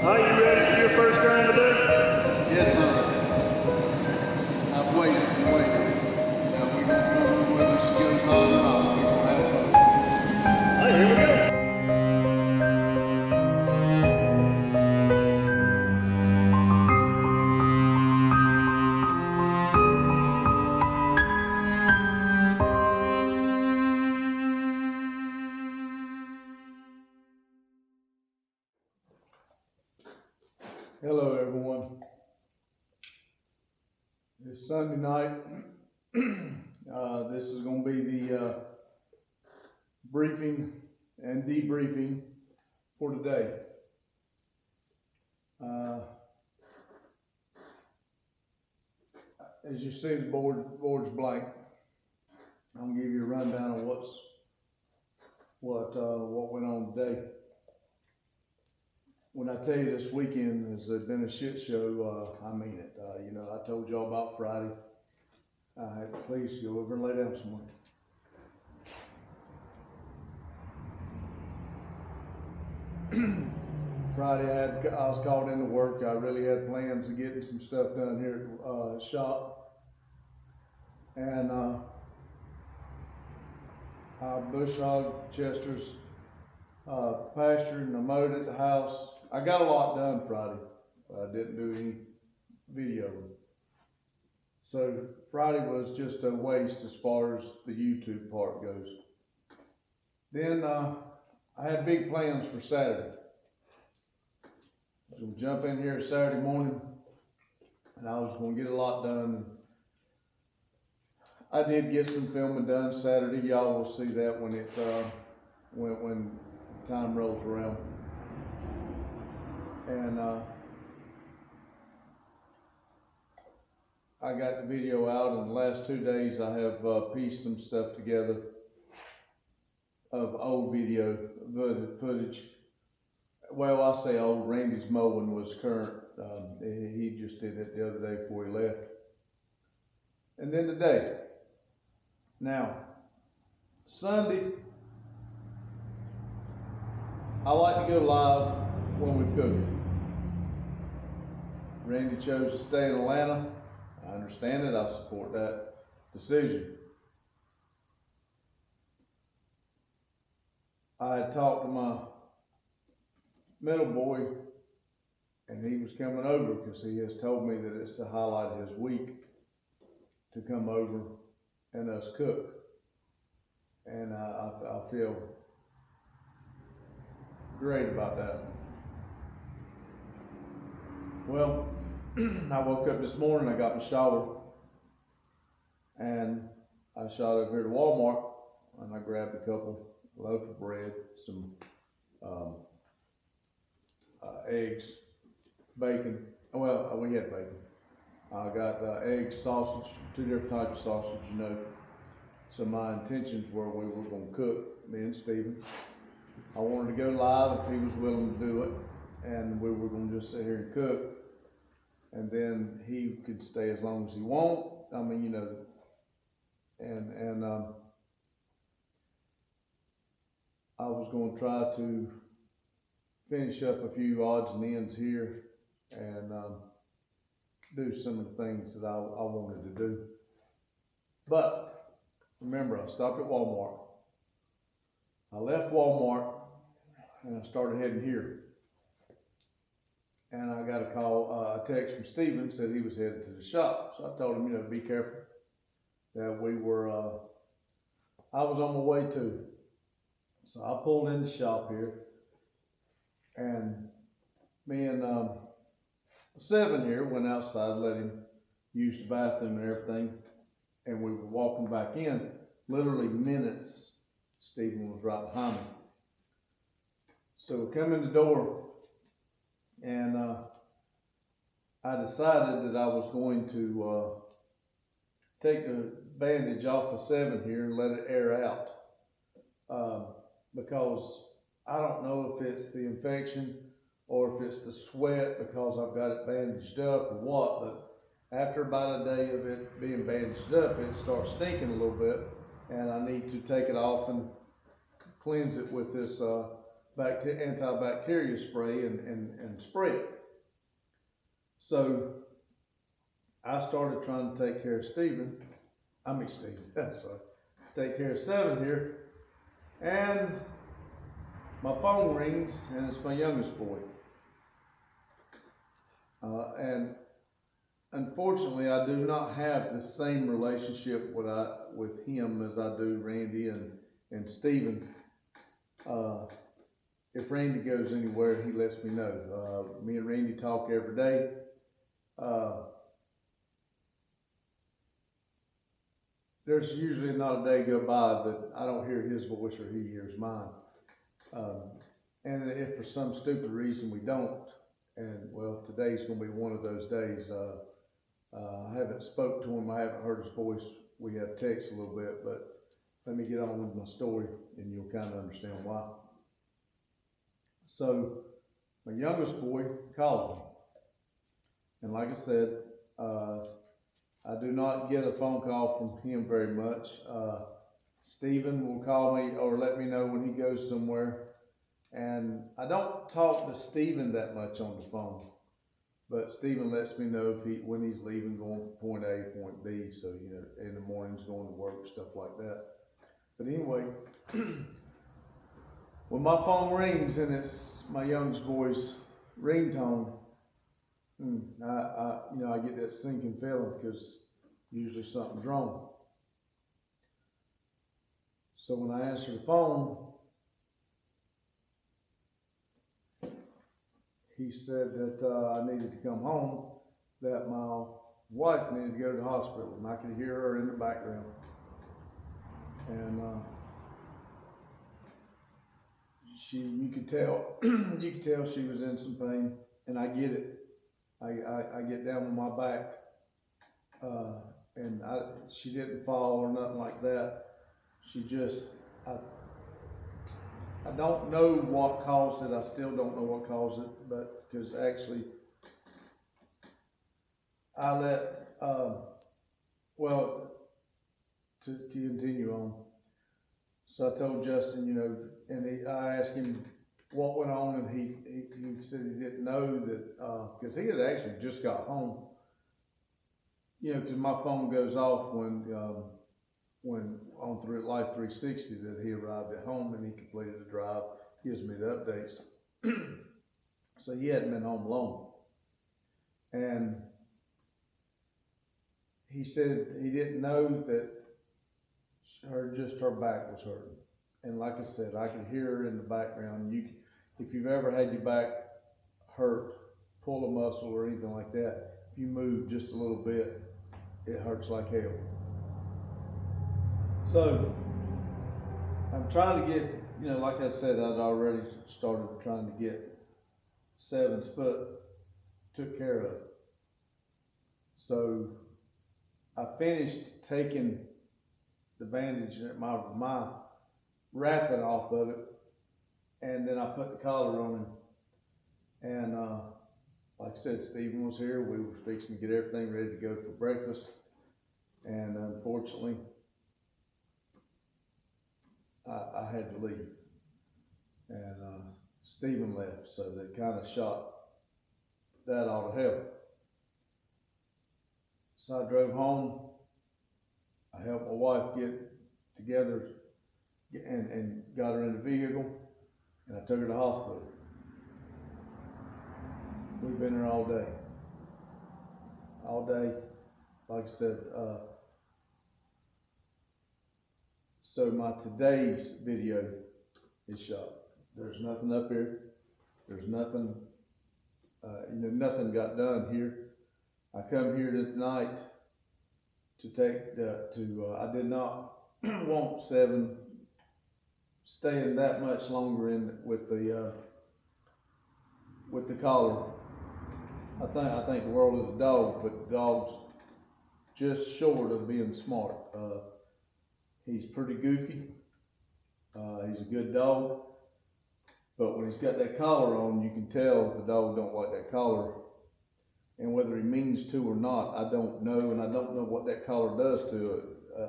Are you ready for your first turn today? Yes, sir. I've waited and waited. Now we're going to prove whether she goes hard or not. We're going to have fun. All right, here we go. Hello, everyone. It's Sunday night. This is going to be the briefing and debriefing for today. As you see, the board's blank. I'm gonna give you a rundown of what went on today. When I tell you this weekend has been a shit show, I mean it. I told y'all about Friday. Please go over and lay down somewhere. Friday, I was called into work. I really had plans of getting some stuff done here at the shop. And I bush hogged Chester's pasture, and I mowed at the house. I got a lot done Friday, but I didn't do any video. So Friday was just a waste as far as the YouTube part goes. Then I had big plans for Saturday. I was gonna jump in here Saturday morning, and I was gonna get a lot done. I did get some filming done Saturday. Y'all will see that when it when time rolls around. And I got the video out. In the last 2 days, I have pieced some stuff together of old video footage. Well, I say old. Randy's mowing was current. He just did it the other day before he left. And then today. Now, Sunday, I like to go live when we cook. Randy chose to stay in Atlanta. I understand it. I support that decision. I had talked to my middle boy, and he was coming over because he has told me that it's the highlight of his week to come over and us cook. And I feel great about that. Well, I woke up this morning, I got my shower, and I shot over here to Walmart, and I grabbed a loaf of bread, some eggs, bacon. Well, we had bacon. I got eggs, sausage, 2 different types of sausage, So my intentions were we were going to cook, me and Stephen. I wanted to go live if he was willing to do it, and we were going to just sit here and cook. And then he could stay as long as he want. I mean, and I was going to try to finish up a few odds and ends here and do some of the things that I wanted to do. But remember, I stopped at Walmart. I left Walmart and I started heading here. And I got a text from Stephen, said he was headed to the shop. So I told him, be careful. That we were, I was on my way too. So I pulled in the shop here. And me and Seven here went outside, let him use the bathroom and everything. And we were walking back in, literally minutes, Stephen was right behind me. So we come in the door, and I decided that I was going to take the bandage off of Seven here and let it air out. Because I don't know if it's the infection or if it's the sweat because I've got it bandaged up or what, but after about a day of it being bandaged up, it starts stinking a little bit, and I need to take it off and cleanse it with this antibacterial spray and spray it. So I started trying to take care of Stephen, sorry, take care of Seven here, and my phone rings, and it's my youngest boy. And unfortunately, I do not have the same relationship with him as I do Randy and Stephen. If Randy goes anywhere, he lets me know. Me and Randy talk every day. There's usually not a day go by that I don't hear his voice or he hears mine. And if for some stupid reason we don't, and well, today's going to be one of those days. I haven't spoke to him. I haven't heard his voice. We have text a little bit, but let me get on with my story and you'll kind of understand why. So my youngest boy calls me. And like I said, I do not get a phone call from him very much. Stephen will call me or let me know when he goes somewhere. And I don't talk to Stephen that much on the phone, but Stephen lets me know when he's leaving, going from point A to point B. So, you know, in the mornings going to work, stuff like that. But anyway, when my phone rings and it's my youngest boy's ringtone, I get that sinking feeling because usually something's wrong. So when I answer the phone, he said that I needed to come home, that my wife needed to go to the hospital, and I could hear her in the background. And you could tell she was in some pain, and I get it. I get down on my back, and she didn't fall or nothing like that. She just, I don't know what caused it. I still don't know what caused it, but because actually I let, to continue on. So I told Justin, and I asked him what went on, and he said he didn't know that, because he had actually just got home. Because my phone goes off when on through Life 360 that he arrived at home and he completed the drive, gives me the updates. So he hadn't been home long. And he said he didn't know that her back was hurting. And like I said, I could hear her in the background. If you've ever had your back hurt, pull a muscle or anything like that, if you move just a little bit, it hurts like hell. So I'm trying to get, like I said, I'd already started trying to get Seven's foot took care of. So I finished taking the bandage, my wrapping off of it, and then I put the collar on him. And like I said, Stephen was here. We were fixing to get everything ready to go for breakfast. And unfortunately, I had to leave. And Stephen left, so that kind of shot that out of hell. So I drove home. I helped my wife get together and got her in the vehicle, and I took her to the hospital. We've been there all day. All day, like I said. So my today's video is shot. There's nothing up here. There's nothing, nothing got done here. I come here tonight to I did not want Seven staying that much longer with the collar. I think the world of the dog, but the dog's just short of being smart. He's pretty goofy. He's a good dog, but when he's got that collar on, you can tell the dog don't like that collar. And whether he means to or not, I don't know, and I don't know what that collar does to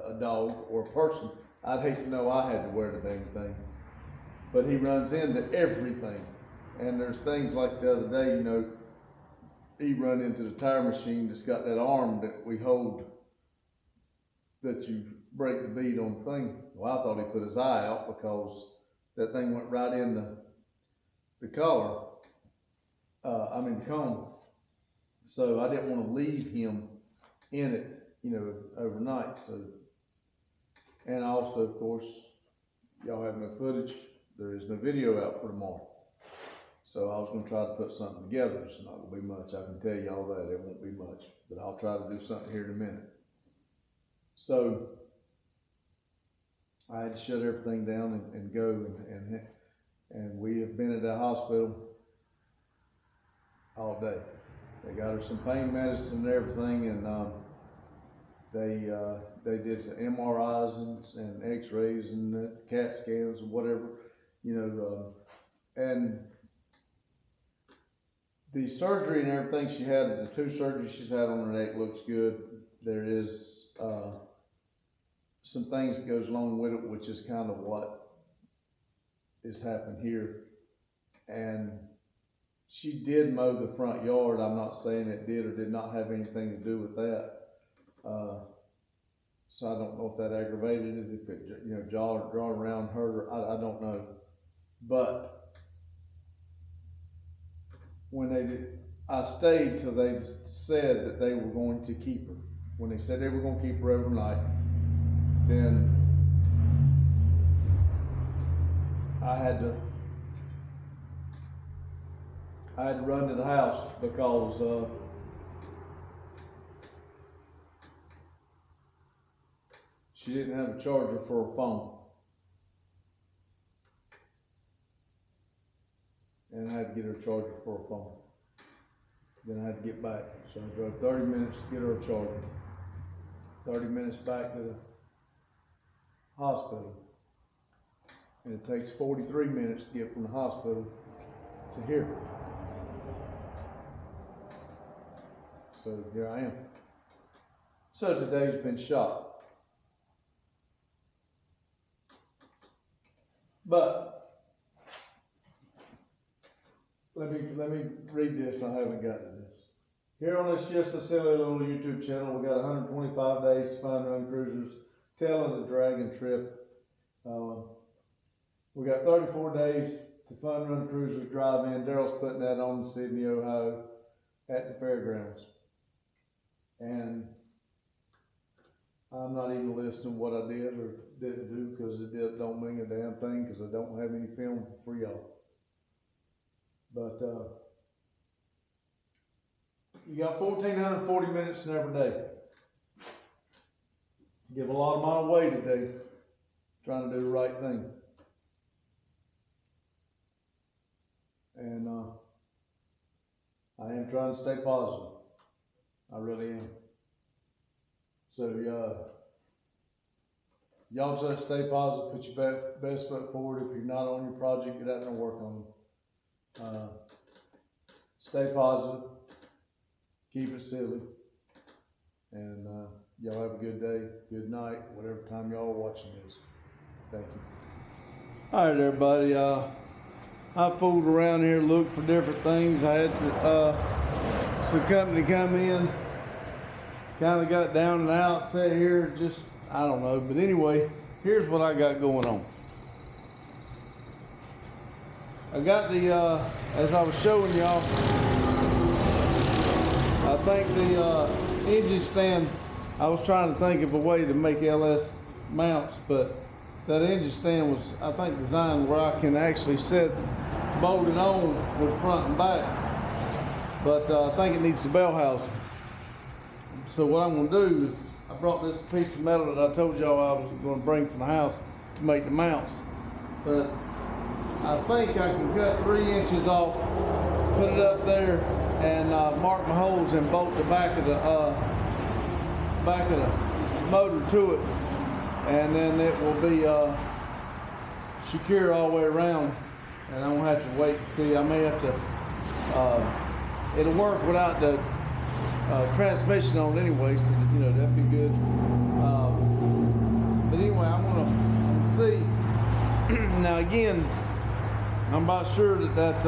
a dog or a person. I'd hate to know I had to wear the dang thing. but he runs into everything. And there's things like the other day, you know, he run into the tire machine that's got that arm that we hold that you break the bead on the thing. Well, I thought he put his eye out because that thing went right in the collar, the cone. So I didn't want to leave him in it, you know, overnight. So, and also, of course, y'all have no footage. There is no video out for tomorrow. So I was going to try to put something together. It's not going to be much. I can tell y'all that. It won't be much. But I'll try to do something here in a minute. So I had to shut everything down and go. And we have been at the hospital all day. They got her some pain medicine and everything. And they did some MRIs and X-rays and CAT scans and whatever, you know, and the surgery and everything she had, the 2 surgeries she's had on her neck looks good. There is some things that goes along with it, which is kind of what has happened here. And she did mow the front yard. I'm not saying it did or did not have anything to do with that. So I don't know if that aggravated it, if it, you know, draw around her, I don't know. But when they did, I stayed till they said that they were going to keep her. When they said they were going to keep her overnight, then I had to run to the house because she didn't have a charger for her phone. And I had to get her a charger for her phone. Then I had to get back. So I drove 30 minutes to get her a charger. 30 minutes back to the hospital. And it takes 43 minutes to get from the hospital to here. So here I am. So today's been shot. But let me read this. I haven't gotten to this. Here on this just a silly little YouTube channel, we got 125 days to find run cruisers, telling the dragon trip. We got 34 days to fun run cruisers drive in. Daryl's putting that on in Sydney, Ohio, at the fairgrounds. And I'm not even listing what I did or didn't do because it don't mean a damn thing because I don't have any film for y'all. But you got 1,440 minutes in every day. Give a lot of mine away today, trying to do the right thing. And I am trying to stay positive. I really am. So y'all just stay positive, put your best foot forward. If you're not on your project, get out there and work on them. Stay positive, keep it silly, and y'all have a good day, good night, whatever time y'all are watching this. Thank you. All right, everybody. I fooled around here, looked for different things. I had some company come in, kind of got down and out, sat here, just, I don't know. But anyway, here's what I got going on. I got the, as I was showing y'all, I think the engine stand, I was trying to think of a way to make LS mounts, but that engine stand was, I think, designed where I can actually set bolted on with front and back. But I think it needs a bell housing. So what I'm going to do is, I brought this piece of metal that I told y'all I was going to bring from the house to make the mounts. But I think I can cut 3 inches off, put it up there, and mark my holes and bolt the back of the motor to it, and then it will be secure all the way around, and I won't have to wait and see. I may have to. It'll work without the transmission on anyway, so you know that'd be good. But anyway, I'm gonna see. Now again, I'm about sure that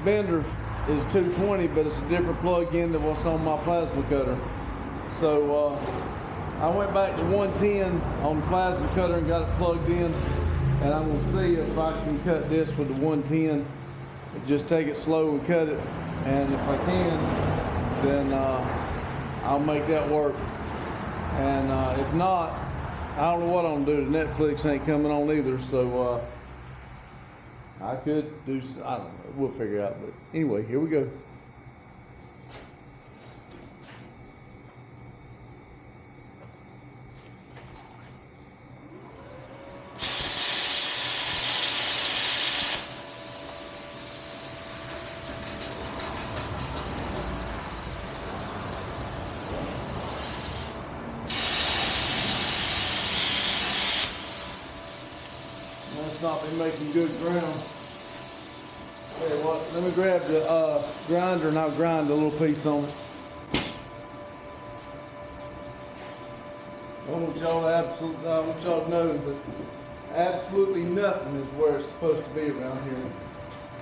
bender is 220, but it's a different plug-in than what's on my plasma cutter. So I went back to 110 on the plasma cutter and got it plugged in, and I'm gonna see if I can cut this with the 110. Just take it slow and cut it, and if I can, then I'll make that work. And if not, I don't know what I'm gonna do. The Netflix ain't coming on either, so I could do, I don't know, we'll figure it out. But anyway, here we go. That's not been making good ground. Tell you what, let me grab the grinder and I'll grind a little piece on it. I want y'all to know that absolutely nothing is where it's supposed to be around here.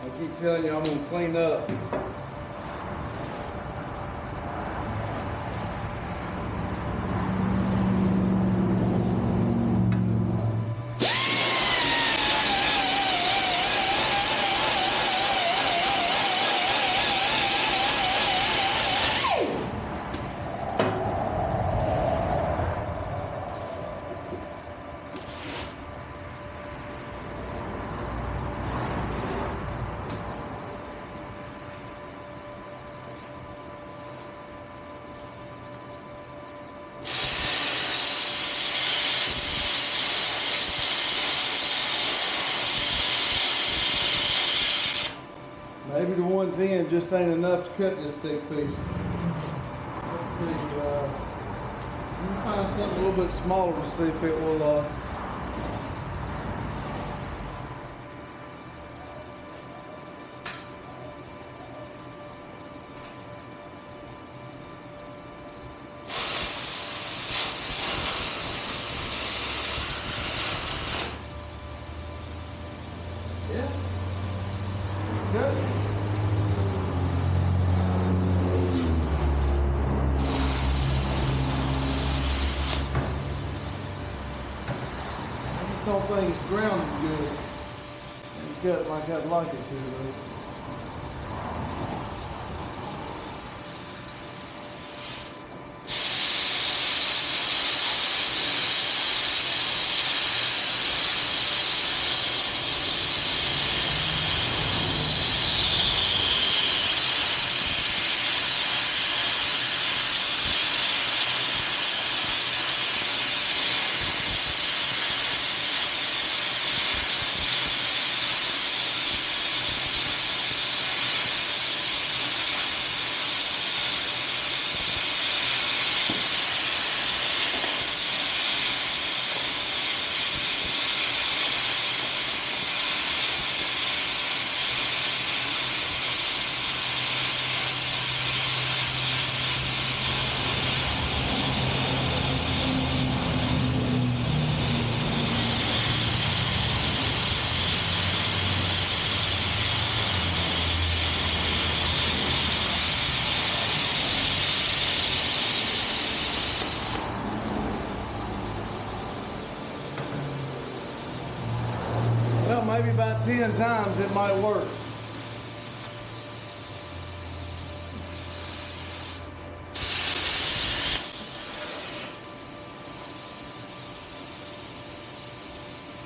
I keep telling you I'm gonna clean up. Maybe the 110 just ain't enough to cut this thick piece. Let's see, let me find something a little bit smaller to see if it will, yeah, good. I just don't think it's grounded good. And cut like I'd like it to, though. Well, maybe about 10 times it might work.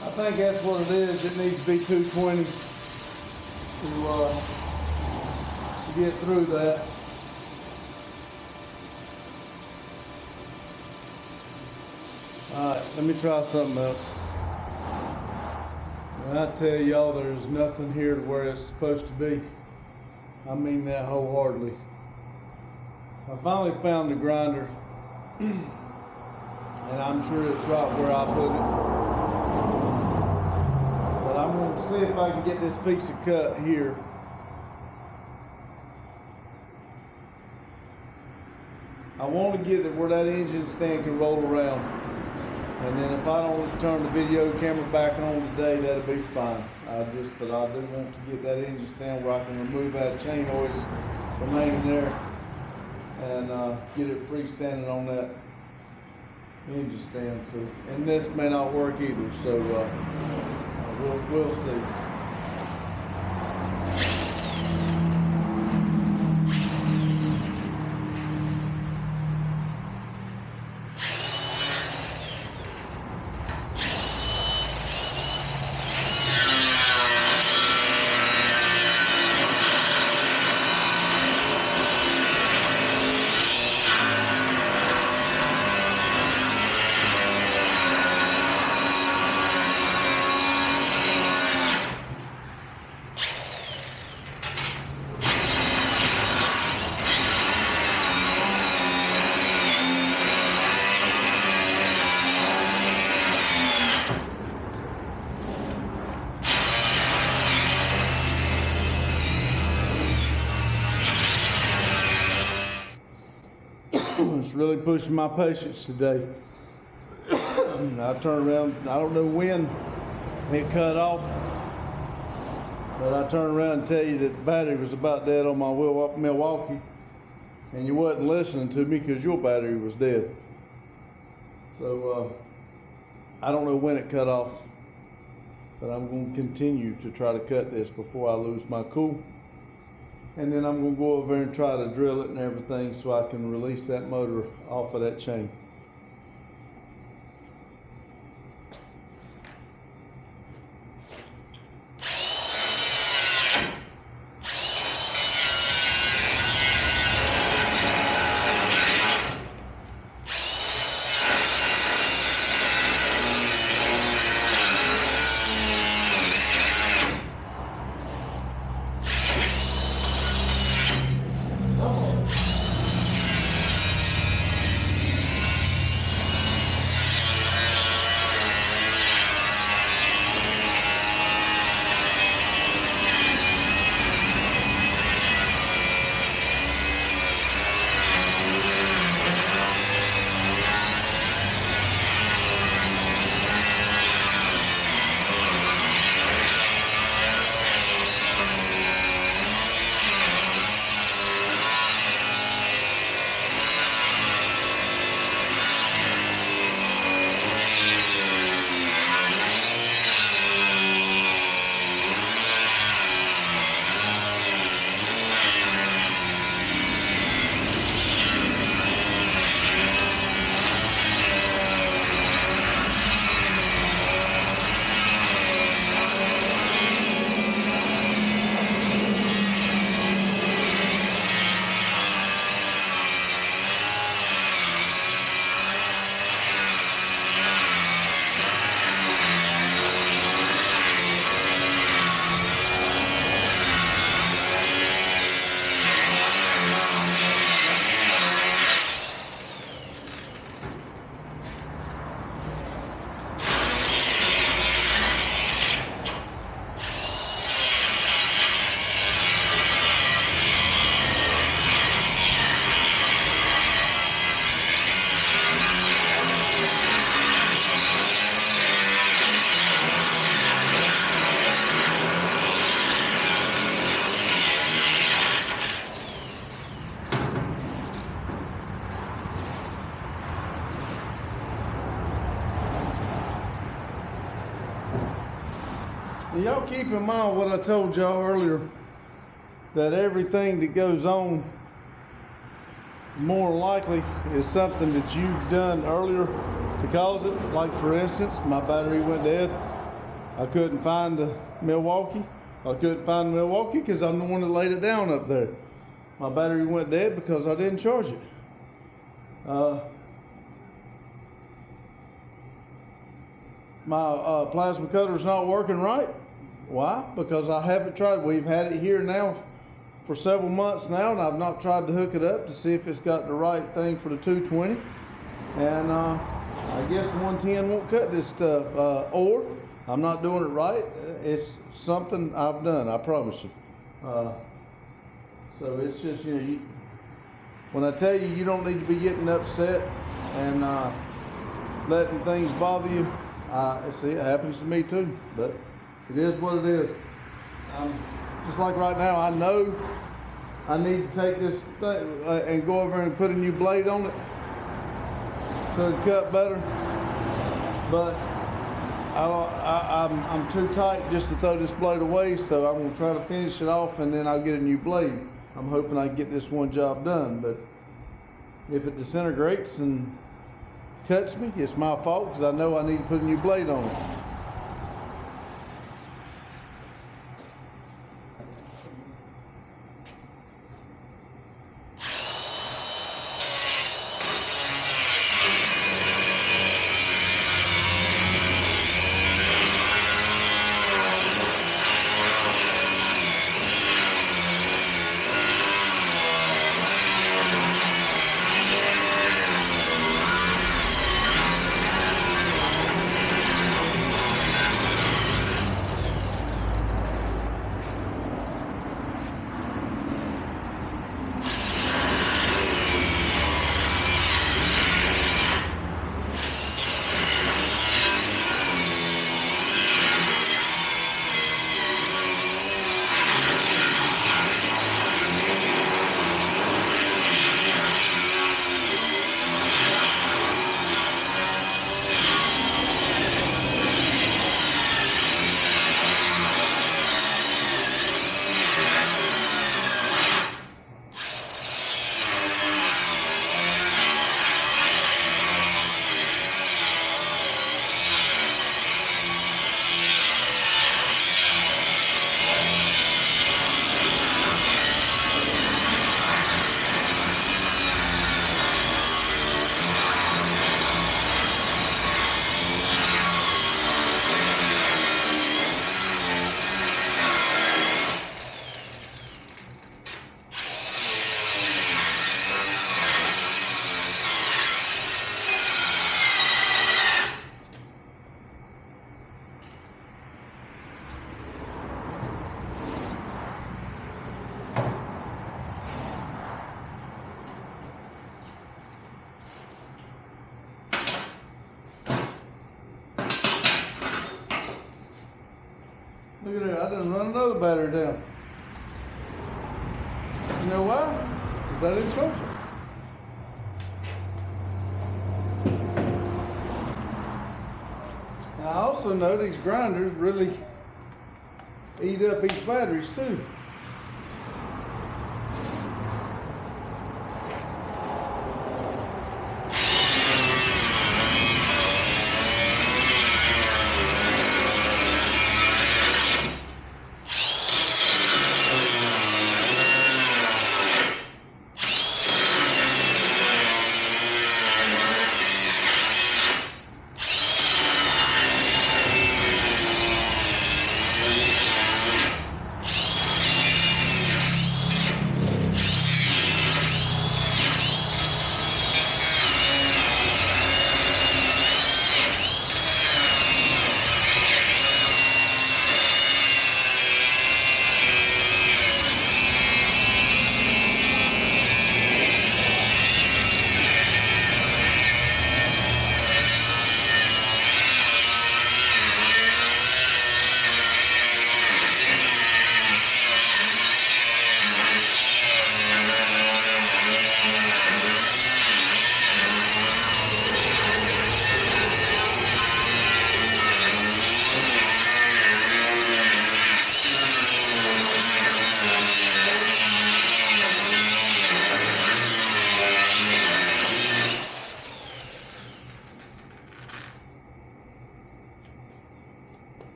I think that's what it is. It needs to be 220 to get through that. Alright, let me try something else. And I tell y'all, there's nothing here to where it's supposed to be. I mean that wholeheartedly. I finally found the grinder, and I'm sure it's right where I put it. But I'm going to see if I can get this piece of cut here. I want to get it where that engine stand can roll around. And then if I don't turn the video camera back on today, that'll be fine. But I do want to get that engine stand where I can remove that chain hoist from hanging there and get it freestanding on that engine stand. So, and this may not work either, so we'll see. It's really pushing my patience today. I turned around, I don't know when it cut off, but I turned around and tell you that the battery was about dead on my Milwaukee, and you wasn't listening to me because your battery was dead. So I don't know when it cut off, but I'm going to continue to try to cut this before I lose my cool. And then I'm going to go over there and try to drill it and everything so I can release that motor off of that chain. Y'all keep in mind what I told y'all earlier, that everything that goes on more likely is something that you've done earlier to cause it. Like for instance, my battery went dead. I couldn't find the Milwaukee. I couldn't find the Milwaukee because I'm the one that laid it down up there. My battery went dead because I didn't charge it. My plasma cutter's not working right. Why? Because I haven't tried. We've had it here now for several months now, and I've not tried to hook it up to see if it's got the right thing for the 220. And I guess 110 won't cut this stuff, or I'm not doing it right. It's something I've done, I promise you. So it's just, you know, when I tell you, you don't need to be getting upset and letting things bother you. See, it happens to me too, but it is what it is. Just like right now, I know I need to take this thing and go over and put a new blade on it so it cut better, but I'm too tight just to throw this blade away, so I'm going to try to finish it off and then I'll get a new blade. I'm hoping I can get this one job done, but if it disintegrates and cuts me, it's my fault because I know I need to put a new blade on it. Look at that, I done run another battery down. You know why? Because I didn't charge it. And I also know these grinders really eat up these batteries too.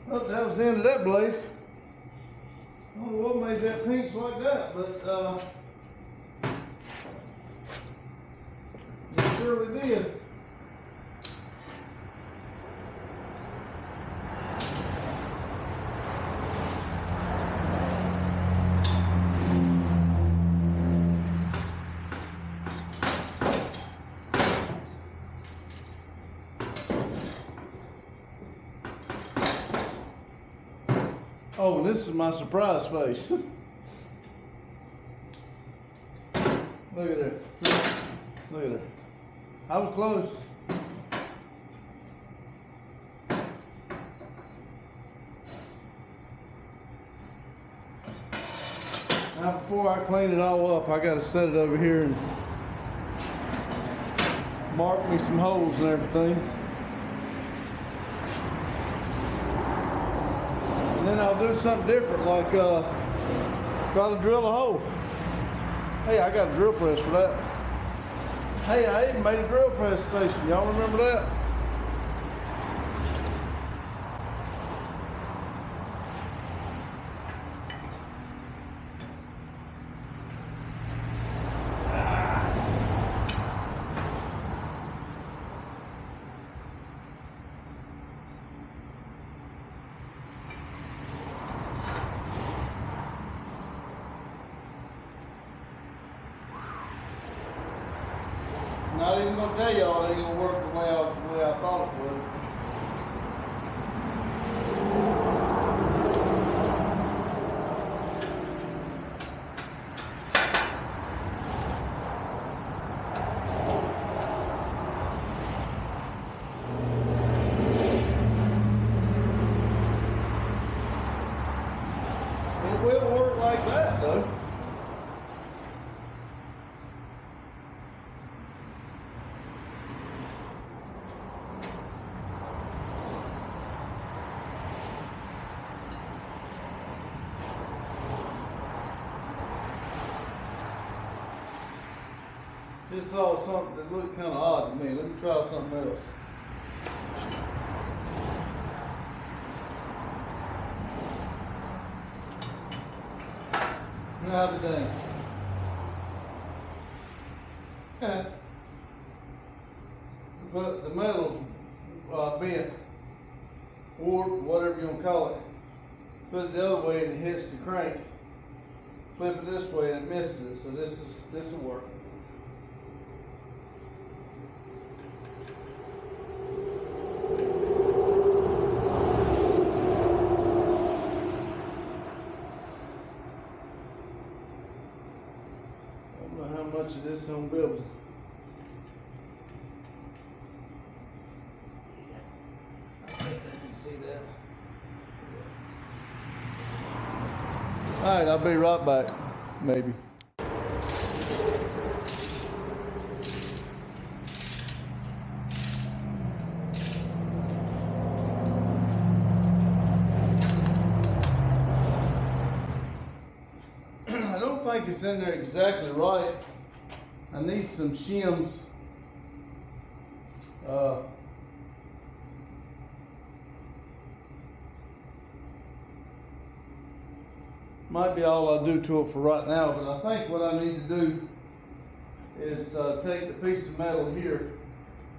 Oh, that was the end of that blade. I don't know what made that pinch like that, but it surely did. Oh, and this is my surprise face. Look at her. Look at her. I was close. Now before I clean it all up, I gotta set it over here and mark me some holes and everything. And then I'll do something different, like try to drill a hole. Hey, I got a drill press for that. Hey, I even made a drill press station. Y'all remember that? Not even gonna tell y'all it ain't gonna work the way I thought it would. It will work like that though. This saw something that looked kind of odd to me. Let me try something else. Now the dang. Okay. But the metal's bent, warped, whatever you want to call it. Put it the other way and it hits the crank. Flip it this way and it misses it. So this will work. I don't know how much of this I'm building. I think I can see that. All right, I'll be right back, maybe. I don't think it's in there exactly right. I need some shims. Might be all I do to it for right now, but I think what I need to do is take the piece of metal here,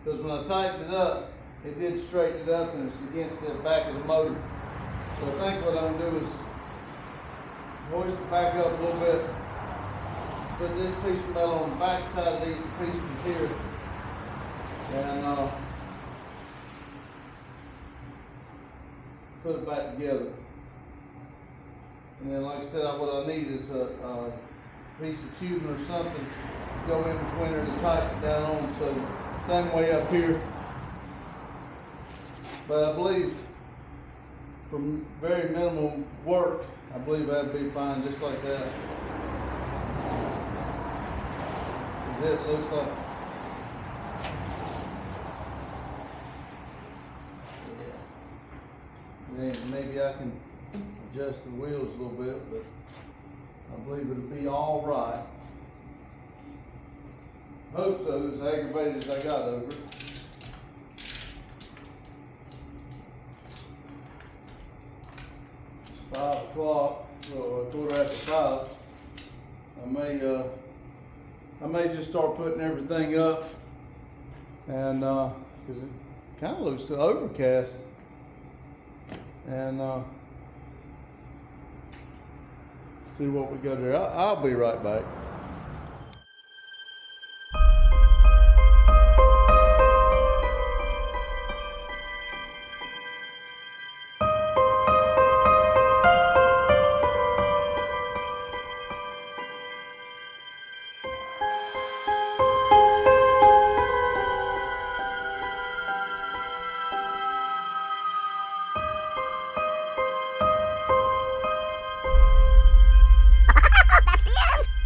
because when I tightened it up, it did straighten it up and it's against the back of the motor. So I think what I'm gonna do is hoist it back up a little bit, put this piece of metal on the back side of these pieces here, and put it back together. And then, like I said, what I need is a piece of tubing or something to go in between there to tighten it down on. So same way up here. But I believe for very minimal work, I believe that'd be fine just like that. It looks like. Yeah. Maybe I can adjust the wheels a little bit, but I believe it'll be all right. Hope so, as aggravated as I got over it. It's 5 o'clock, well, a quarter after 5. I may just start putting everything up, and because it kind of looks overcast, and see what we got there. I'll be right back.